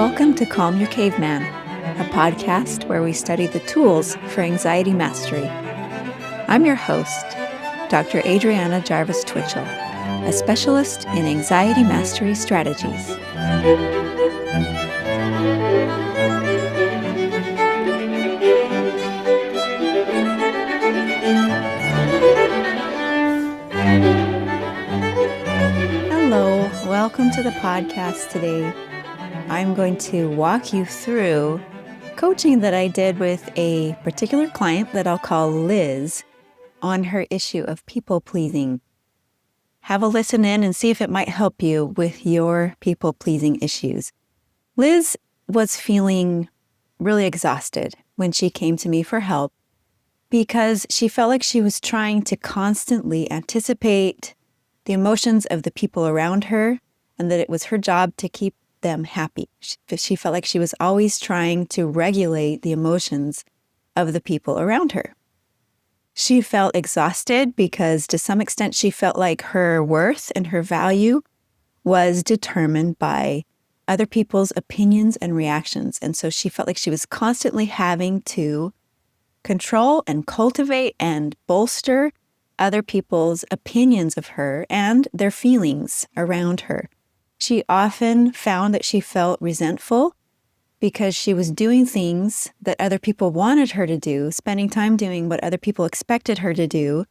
Welcome to Calm Your Caveman, a podcast where we study the tools for anxiety mastery. I'm your host, Dr. Adriana Jarvis Twitchell, a specialist in anxiety mastery strategies. Hello, welcome to the podcast today. I'm going to walk you through coaching that I did with a particular client that I'll call Liz on her issue of people-pleasing. Have a listen in and see if it might help you with your people-pleasing issues. Liz was feeling really exhausted when she came to me for help because she felt like she was trying to constantly anticipate the emotions of the people around her and that it was her job to keep them happy. She felt like she was always trying to regulate the emotions of the people around her. She felt exhausted because to some extent she felt like her worth and her value was determined by other people's opinions and reactions. And so she felt like she was constantly having to control and cultivate and bolster other people's opinions of her and their feelings around her. She often found that she felt resentful because she was doing things that other people wanted her to do, spending time doing what other people expected her to do.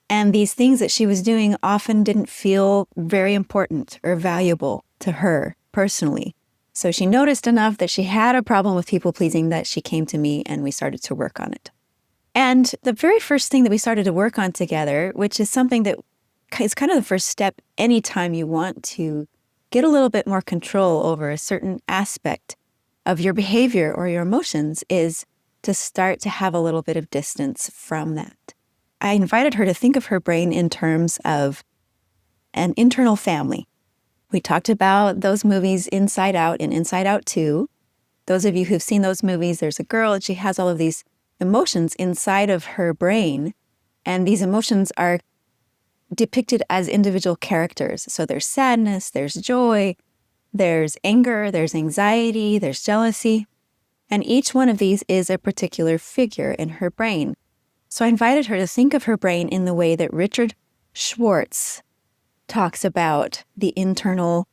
And these things that she was doing often didn't feel very important or valuable to her personally. So she noticed enough that she had a problem with people pleasing that she came to me and we started to work on it. And the very first thing that we started to work on together, which is something that is kind of the first step anytime you want to get a little bit more control over a certain aspect of your behavior or your emotions, is to start to have a little bit of distance from that. I invited her to think of her brain in terms of an internal family. We talked about those movies Inside Out and Inside Out 2. Those of you who've seen those movies, there's a girl and she has all of these emotions inside of her brain, and these emotions are depicted as individual characters. So there's sadness, there's joy, there's anger, there's anxiety, there's jealousy. And each one of these is a particular figure in her brain. So I invited her to think of her brain in the way that Richard Schwartz talks about the internal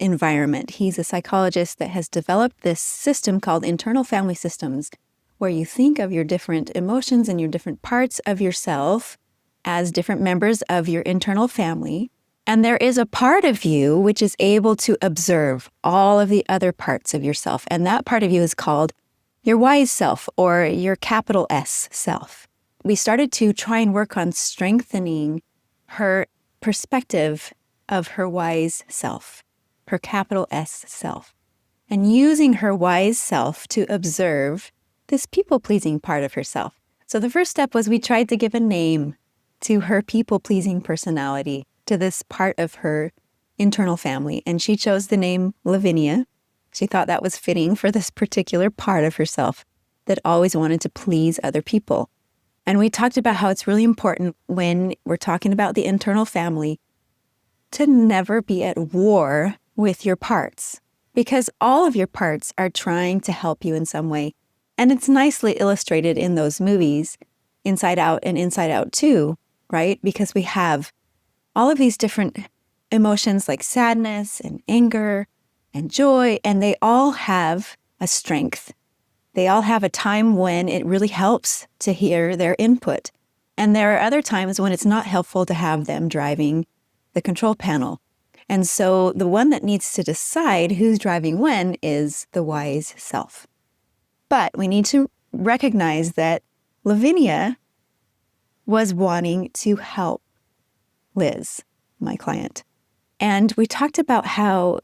environment. He's a psychologist that has developed this system called internal family systems, where you think of your different emotions and your different parts of yourself as different members of your internal family. And there is a part of you which is able to observe all of the other parts of yourself. And that part of you is called your wise self, or your capital S self. We started to try and work on strengthening her perspective of her wise self, her capital S self, and using her wise self to observe this people-pleasing part of herself. So the first step was we tried to give a name to her people-pleasing personality, to this part of her internal family. And she chose the name Lavinia. She thought that was fitting for this particular part of herself that always wanted to please other people. And we talked about how it's really important when we're talking about the internal family to never be at war with your parts, because all of your parts are trying to help you in some way. And it's nicely illustrated in those movies, Inside Out and Inside Out 2, right? Because we have all of these different emotions like sadness and anger and joy, and they all have a strength. They all have a time when it really helps to hear their input. And there are other times when it's not helpful to have them driving the control panel. And so the one that needs to decide who's driving when is the wise self. But we need to recognize that Lavinia was wanting to help Liz, my client. And we talked about how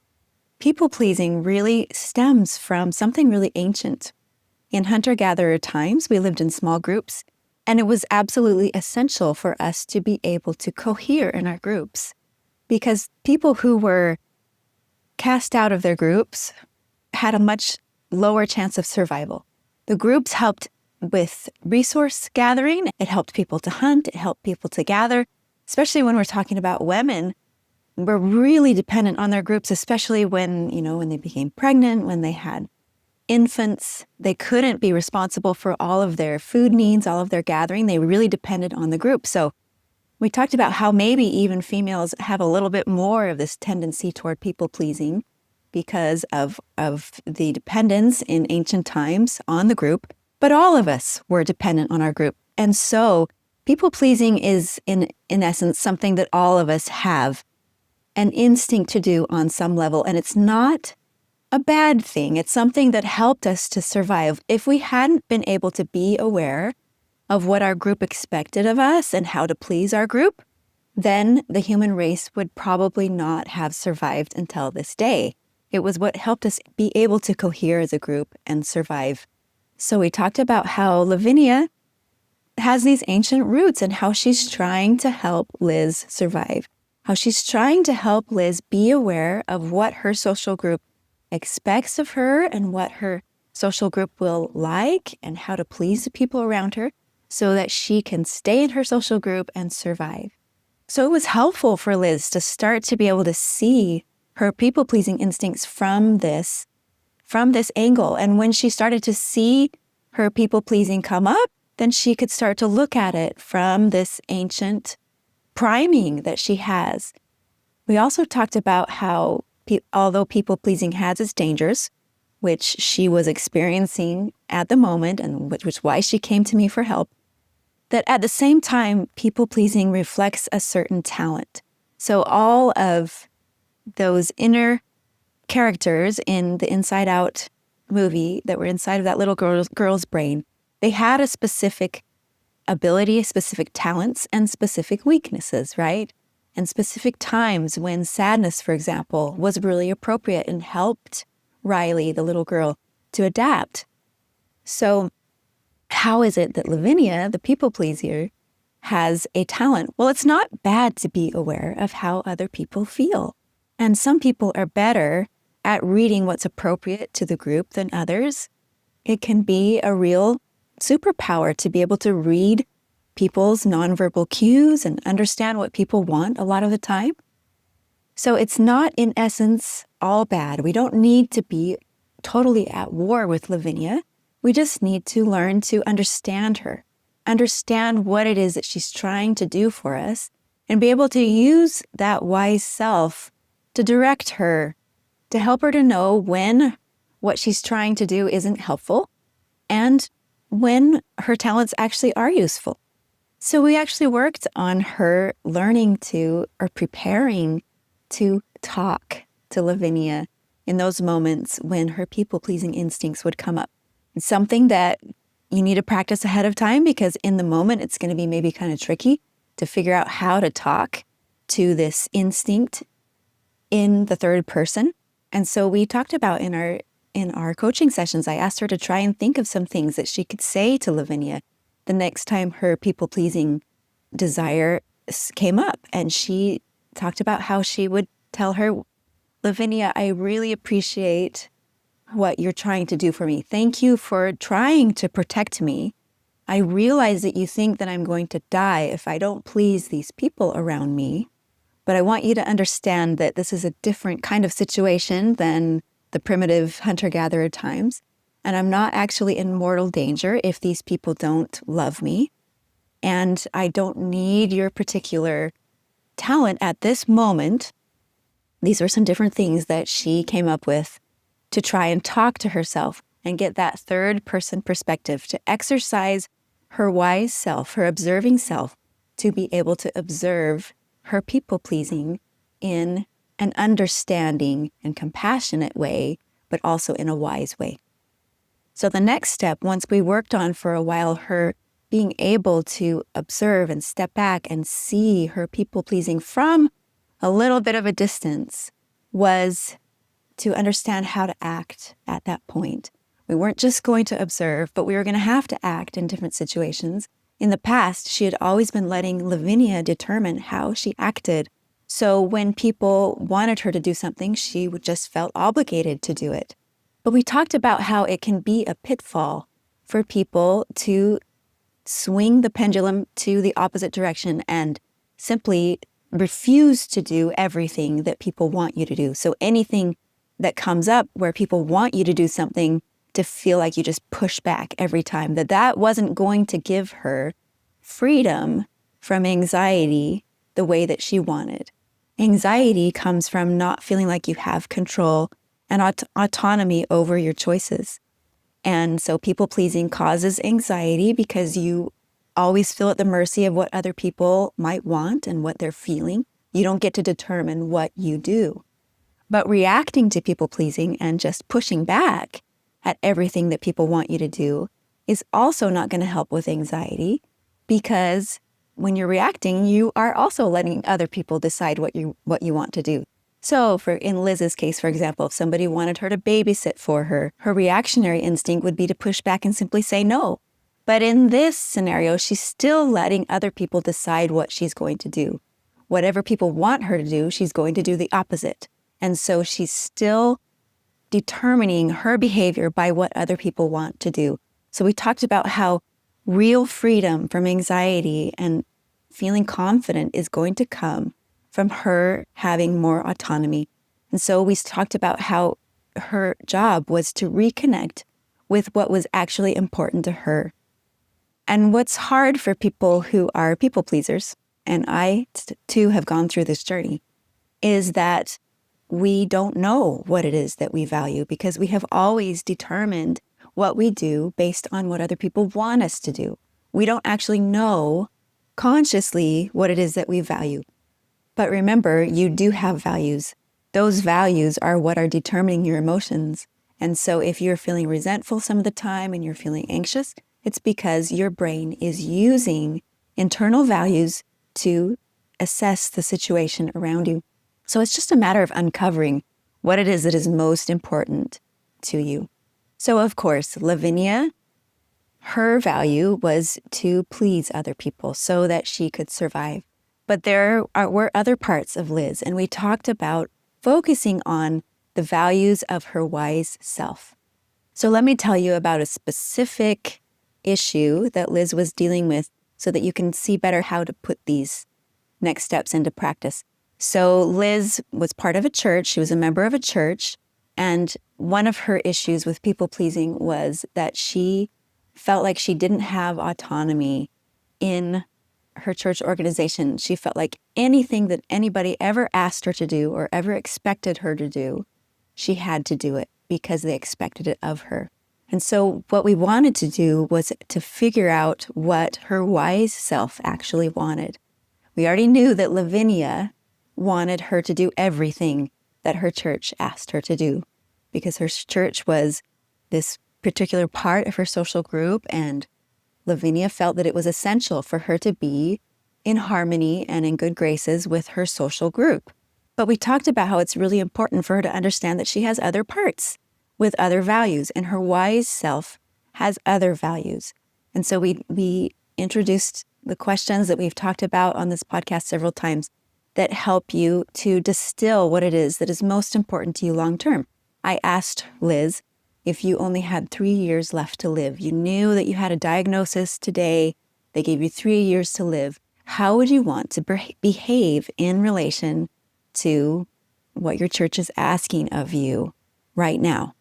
people-pleasing really stems from something really ancient. In hunter-gatherer times, we lived in small groups, and it was absolutely essential for us to be able to cohere in our groups, because people who were cast out of their groups had a much lower chance of survival. The groups helped with resource gathering. It helped people to hunt. It helped people to gather, especially when we're talking about women were really dependent on their groups, especially when they became pregnant, when they had infants. They couldn't be responsible for all of their food needs, all of their gathering. They really depended on the group. So we talked about how maybe even females have a little bit more of this tendency toward people-pleasing because of the dependence in ancient times on the group. But all of us were dependent on our group. And so people-pleasing is, in essence, something that all of us have an instinct to do on some level. And it's not a bad thing. It's something that helped us to survive. If we hadn't been able to be aware of what our group expected of us and how to please our group, then the human race would probably not have survived until this day. It was what helped us be able to cohere as a group and survive. So we talked about how Lavinia has these ancient roots and how she's trying to help Liz survive, how she's trying to help Liz be aware of what her social group expects of her and what her social group will like and how to please the people around her so that she can stay in her social group and survive. So it was helpful for Liz to start to be able to see her people-pleasing instincts from this angle. And when she started to see her people-pleasing come up, then she could start to look at it from this ancient priming that she has. We also talked about how although people-pleasing has its dangers, which she was experiencing at the moment and which was why she came to me for help, that at the same time, people-pleasing reflects a certain talent. So all of those inner characters in the Inside Out movie that were inside of that little girl's brain, they had a specific ability, specific talents, and specific weaknesses, right? And specific times when sadness, for example, was really appropriate and helped Riley, the little girl, to adapt. So how is it that Lavinia, the people pleaser, has a talent? Well, it's not bad to be aware of how other people feel. And some people are better at reading what's appropriate to the group than others. It can be a real superpower to be able to read people's nonverbal cues and understand what people want a lot of the time. So it's not, in essence, all bad. We don't need to be totally at war with Lavinia. We just need to learn to understand her, understand what it is that she's trying to do for us, and be able to use that wise self to direct her, to help her to know when what she's trying to do isn't helpful and when her talents actually are useful. So we actually worked on her learning to, or preparing to talk to Lavinia in those moments when her people-pleasing instincts would come up. It's something that you need to practice ahead of time because in the moment it's going to be maybe kind of tricky to figure out how to talk to this instinct in the third person. And so we talked about in our coaching sessions, I asked her to try and think of some things that she could say to Lavinia the next time her people-pleasing desire came up. And she talked about how she would tell her, Lavinia, I really appreciate what you're trying to do for me. Thank you for trying to protect me. I realize that you think that I'm going to die if I don't please these people around me. But I want you to understand that this is a different kind of situation than the primitive hunter-gatherer times. And I'm not actually in mortal danger if these people don't love me. And I don't need your particular talent at this moment. These were some different things that she came up with to try and talk to herself and get that third person perspective, to exercise her wise self, her observing self, to be able to observe her people-pleasing in an understanding and compassionate way, but also in a wise way. So the next step, once we worked on for a while her being able to observe and step back and see her people-pleasing from a little bit of a distance, was to understand how to act at that point. We weren't just going to observe, but we were going to have to act in different situations. In the past, she had always been letting Lavinia determine how she acted. So when people wanted her to do something, she would just felt obligated to do it. But we talked about how it can be a pitfall for people to swing the pendulum to the opposite direction and simply refuse to do everything that people want you to do. So anything that comes up where people want you to do something, to feel like you just push back every time, that wasn't going to give her freedom from anxiety the way that she wanted. Anxiety comes from not feeling like you have control and autonomy over your choices. And so people-pleasing causes anxiety because you always feel at the mercy of what other people might want and what they're feeling. You don't get to determine what you do. But reacting to people-pleasing and just pushing back at everything that people want you to do is also not going to help with anxiety, because when you're reacting, you are also letting other people decide what you want to do. So in Liz's case, for example, if somebody wanted her to babysit for her, her reactionary instinct would be to push back and simply say no. But in this scenario, she's still letting other people decide what she's going to do. Whatever people want her to do, she's going to do the opposite. And so she's still determining her behavior by what other people want to do. So we talked about how real freedom from anxiety and feeling confident is going to come from her having more autonomy. And so we talked about how her job was to reconnect with what was actually important to her. And what's hard for people who are people pleasers, and I too have gone through this journey, is that we don't know what it is that we value, because we have always determined what we do based on what other people want us to do. We don't actually know consciously what it is that we value. But remember, you do have values. Those values are what are determining your emotions. And so if you're feeling resentful some of the time and you're feeling anxious, it's because your brain is using internal values to assess the situation around you. So it's just a matter of uncovering what it is that is most important to you. So of course, Lavinia, her value was to please other people so that she could survive. But were other parts of Liz, and we talked about focusing on the values of her wise self. So let me tell you about a specific issue that Liz was dealing with so that you can see better how to put these next steps into practice. So Liz was part of a church. She was a member of a church. And one of her issues with people-pleasing was that she felt like she didn't have autonomy in her church organization. She felt like anything that anybody ever asked her to do or ever expected her to do, she had to do it because they expected it of her. And so what we wanted to do was to figure out what her wise self actually wanted. We already knew that Lavinia wanted her to do everything that her church asked her to do, because her church was this particular part of her social group, and Lavinia felt that it was essential for her to be in harmony and in good graces with her social group. But we talked about how it's really important for her to understand that she has other parts with other values, and her wise self has other values. And so we introduced the questions that we've talked about on this podcast several times that help you to distill what it is that is most important to you long term. I asked Liz, if you only had 3 years left to live, you knew that you had a diagnosis today, they gave you 3 years to live, how would you want to behave in relation to what your church is asking of you right now?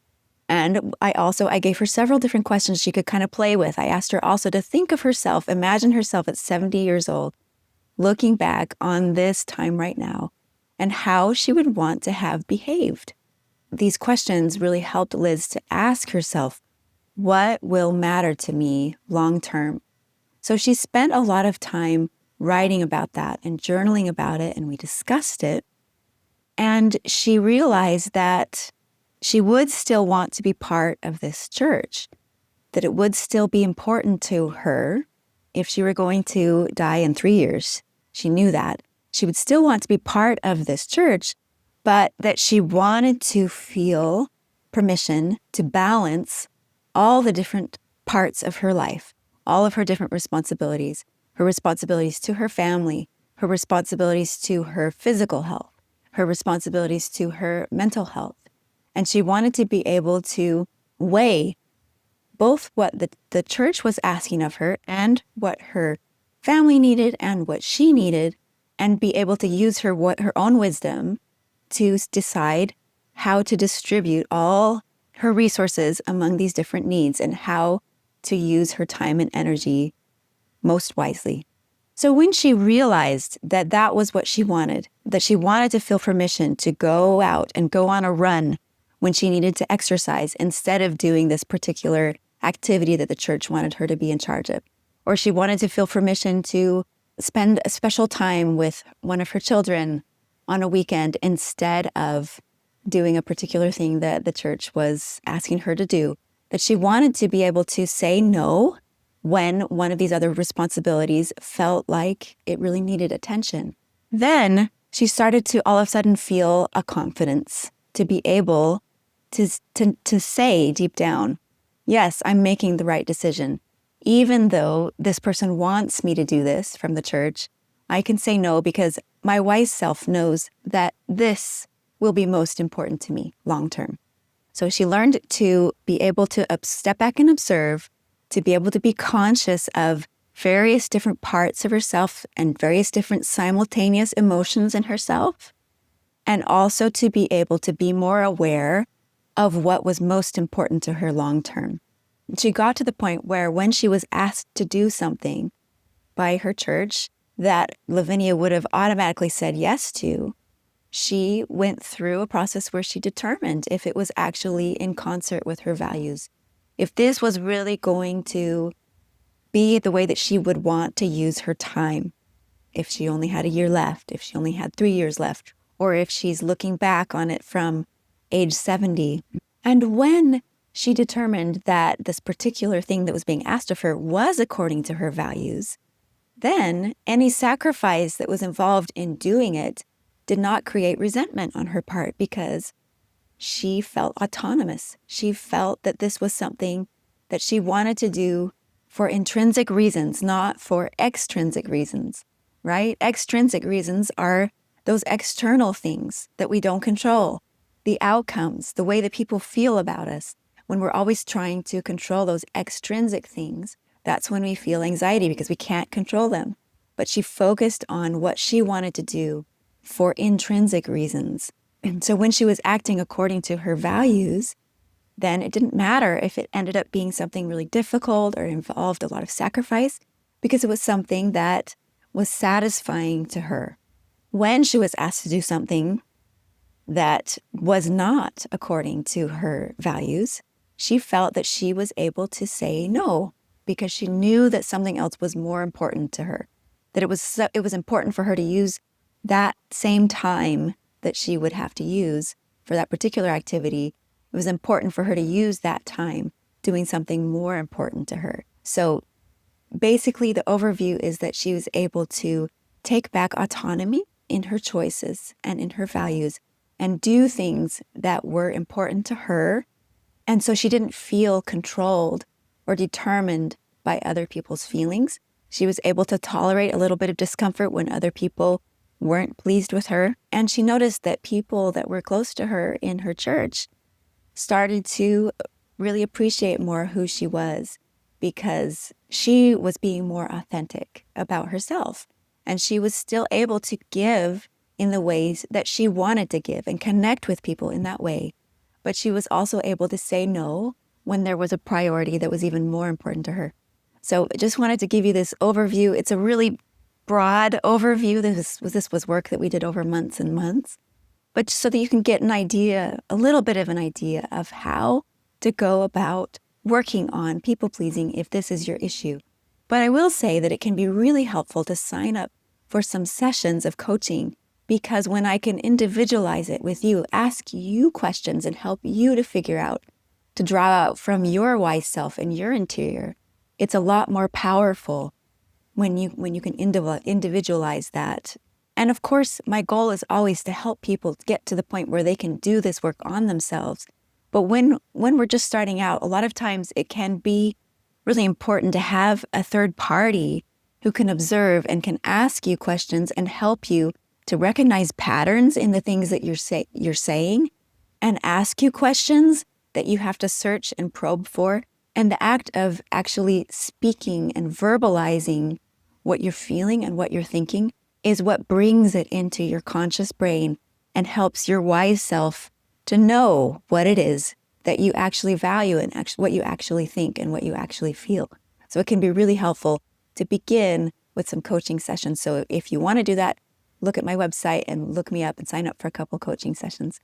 And I gave her several different questions she could kind of play with. I asked her also to think of herself, imagine herself at 70 years old, looking back on this time right now, and how she would want to have behaved. These questions really helped Liz to ask herself, what will matter to me long term? So she spent a lot of time writing about that and journaling about it, and we discussed it. And she realized that she would still want to be part of this church, that it would still be important to her if she were going to die in 3 years. She knew that. She would still want to be part of this church, but that she wanted to feel permission to balance all the different parts of her life, all of her different responsibilities, her responsibilities to her family, her responsibilities to her physical health, her responsibilities to her mental health. And she wanted to be able to weigh both what the church was asking of her and what her family needed and what she needed, and be able to use her own wisdom to decide how to distribute all her resources among these different needs and how to use her time and energy most wisely. So when she realized that that was what she wanted, that she wanted to feel permission to go out and go on a run when she needed to exercise instead of doing this particular activity that the church wanted her to be in charge of, or she wanted to feel permission to spend a special time with one of her children on a weekend instead of doing a particular thing that the church was asking her to do, that she wanted to be able to say no when one of these other responsibilities felt like it really needed attention. Then she started to all of a sudden feel a confidence to be able to say deep down, yes, I'm making the right decision. Even though this person wants me to do this from the church, I can say no because my wise self knows that this will be most important to me long term. So she learned to be able to step back and observe, to be able to be conscious of various different parts of herself and various different simultaneous emotions in herself, and also to be able to be more aware of what was most important to her long term. She got to the point where when she was asked to do something by her church that Lavinia would have automatically said yes to, she went through a process where she determined if it was actually in concert with her values, if this was really going to be the way that she would want to use her time, if she only had a year left, if she only had 3 years left, or if she's looking back on it from age 70. And when she determined that this particular thing that was being asked of her was according to her values, then any sacrifice that was involved in doing it did not create resentment on her part because she felt autonomous. She felt that this was something that she wanted to do for intrinsic reasons, not for extrinsic reasons, right? Extrinsic reasons are those external things that we don't control, the outcomes, the way that people feel about us. When we're always trying to control those extrinsic things, that's when we feel anxiety because we can't control them. But she focused on what she wanted to do for intrinsic reasons. And so when she was acting according to her values, then it didn't matter if it ended up being something really difficult or involved a lot of sacrifice, because it was something that was satisfying to her. When she was asked to do something that was not according to her values, she felt that she was able to say no because she knew that something else was more important to her, that it was important for her to use that same time that she would have to use for that particular activity. It was important for her to use that time doing something more important to her. So basically the overview is that she was able to take back autonomy in her choices and in her values and do things that were important to her. And so she didn't feel controlled or determined by other people's feelings. She was able to tolerate a little bit of discomfort when other people weren't pleased with her. And she noticed that people that were close to her in her church started to really appreciate more who she was because she was being more authentic about herself. And she was still able to give in the ways that she wanted to give and connect with people in that way. But she was also able to say no when there was a priority that was even more important to her. So I just wanted to give you this overview. It's a really broad overview. This was work that we did over months and months, but so that you can get an idea, a little bit of an idea of how to go about working on people pleasing if this is your issue. But I will say that it can be really helpful to sign up for some sessions of coaching, because when I can individualize it with you, ask you questions and help you to figure out, to draw out from your wise self and your interior, it's a lot more powerful when you can individualize that. And of course, my goal is always to help people get to the point where they can do this work on themselves. But when we're just starting out, a lot of times it can be really important to have a third party who can observe and can ask you questions and help you to recognize patterns in the things that you're saying and ask you questions that you have to search and probe for. And the act of actually speaking and verbalizing what you're feeling and what you're thinking is what brings it into your conscious brain and helps your wise self to know what it is that you actually value and what you actually think and what you actually feel. So it can be really helpful to begin with some coaching sessions. So if you want to do that, look at my website and look me up and sign up for a couple coaching sessions.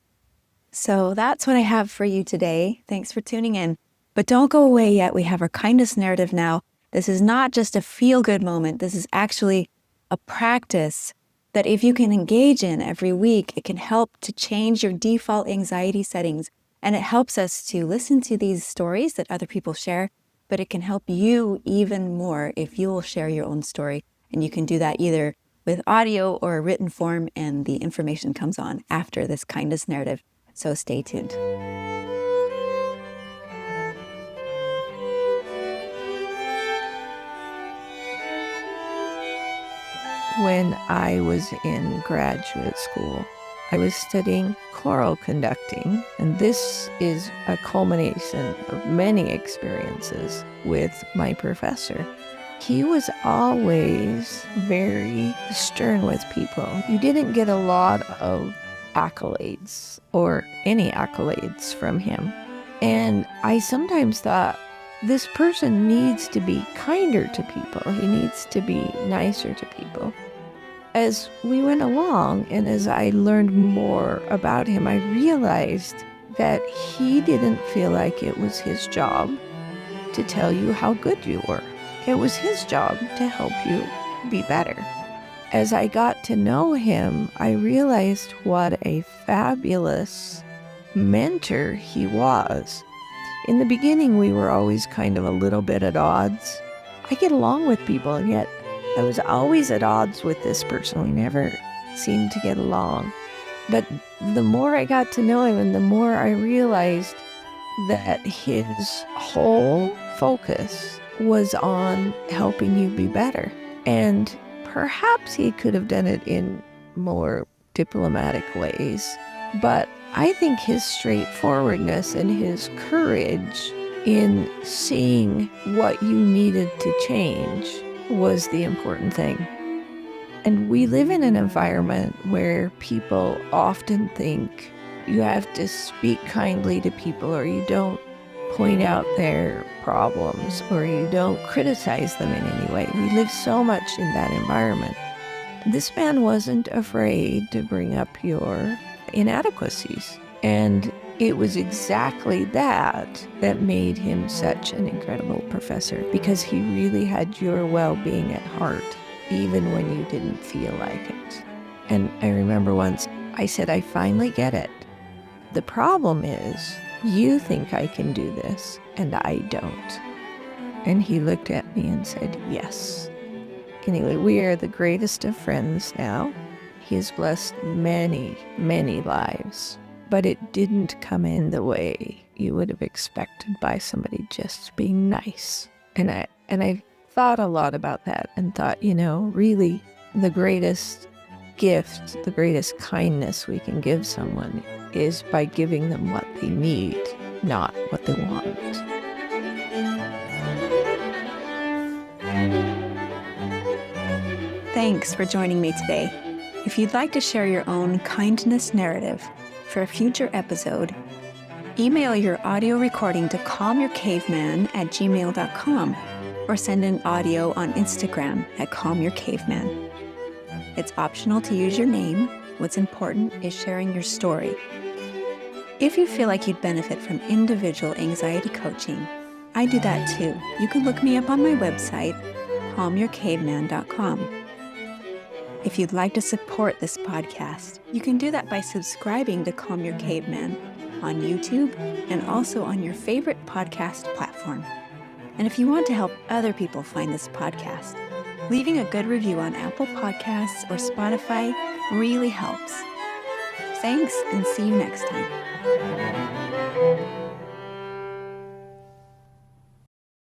So that's what I have for you today. Thanks for tuning in. But don't go away yet. We have our kindness narrative now. This is not just a feel-good moment. This is actually a practice that if you can engage in every week, it can help to change your default anxiety settings. And it helps us to listen to these stories that other people share, but it can help you even more if you will share your own story. And you can do that either with audio or a written form, and the information comes on after this kindness narrative. So stay tuned. When I was in graduate school, I was studying choral conducting, and this is a culmination of many experiences with my professor. He was always very stern with people. You didn't get a lot of accolades or any accolades from him. And I sometimes thought, this person needs to be kinder to people. He needs to be nicer to people. As we went along and as I learned more about him, I realized that he didn't feel like it was his job to tell you how good you were. It was his job to help you be better. As I got to know him, I realized what a fabulous mentor he was. In the beginning, we were always kind of a little bit at odds. I get along with people, and yet I was always at odds with this person. We never seemed to get along. But the more I got to know him and the more I realized that his whole focus was on helping you be better. And perhaps he could have done it in more diplomatic ways. But I think his straightforwardness and his courage in seeing what you needed to change was the important thing. And we live in an environment where people often think you have to speak kindly to people, or you don't point out their problems, or you don't criticize them in any way. We live so much in that environment. This man wasn't afraid to bring up your inadequacies. And it was exactly that made him such an incredible professor, because he really had your well-being at heart, even when you didn't feel like it. And I remember once I said, I finally get it. The problem is you think I can do this and I don't. And he looked at me and said, yes. Anyway, we are the greatest of friends now. He has blessed many, many lives. But it didn't come in the way you would have expected by somebody just being nice. And I thought a lot about that and thought, really the greatest gift, the greatest kindness we can give someone is by giving them what they need, not what they want. Thanks for joining me today. If you'd like to share your own kindness narrative for a future episode, email your audio recording to calmyourcaveman@gmail.com or send an audio on Instagram at calmyourcaveman. It's optional to use your name. What's important is sharing your story. If you feel like you'd benefit from individual anxiety coaching, I do that too. You can look me up on my website, calmyourcaveman.com. If you'd like to support this podcast, you can do that by subscribing to Calm Your Caveman on YouTube and also on your favorite podcast platform. And if you want to help other people find this podcast, leaving a good review on Apple Podcasts or Spotify really helps. Thanks, and see you next time.